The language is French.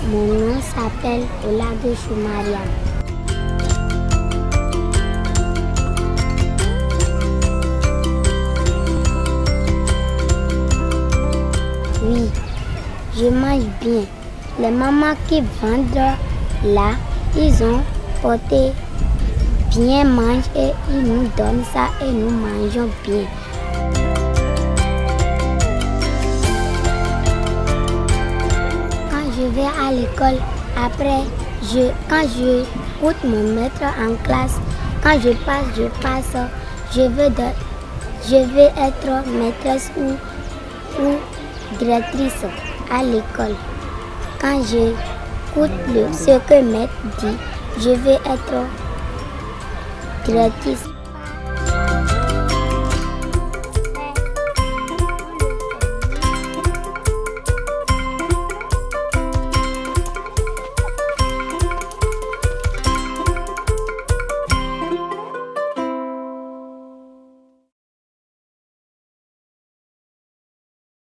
Mon nom s'appelle Olagouchou Mariam. Oui, je mange bien. Les mamans qui vendent là, ils ont porté bien manger et ils nous donnent ça et nous mangeons bien. Quand je vais à l'école, après, quand je écoute mon maître en classe, quand je passe, je veux être maîtresse ou directrice à l'école. Quand j'écoute ce que maître dit, je vais être directrice.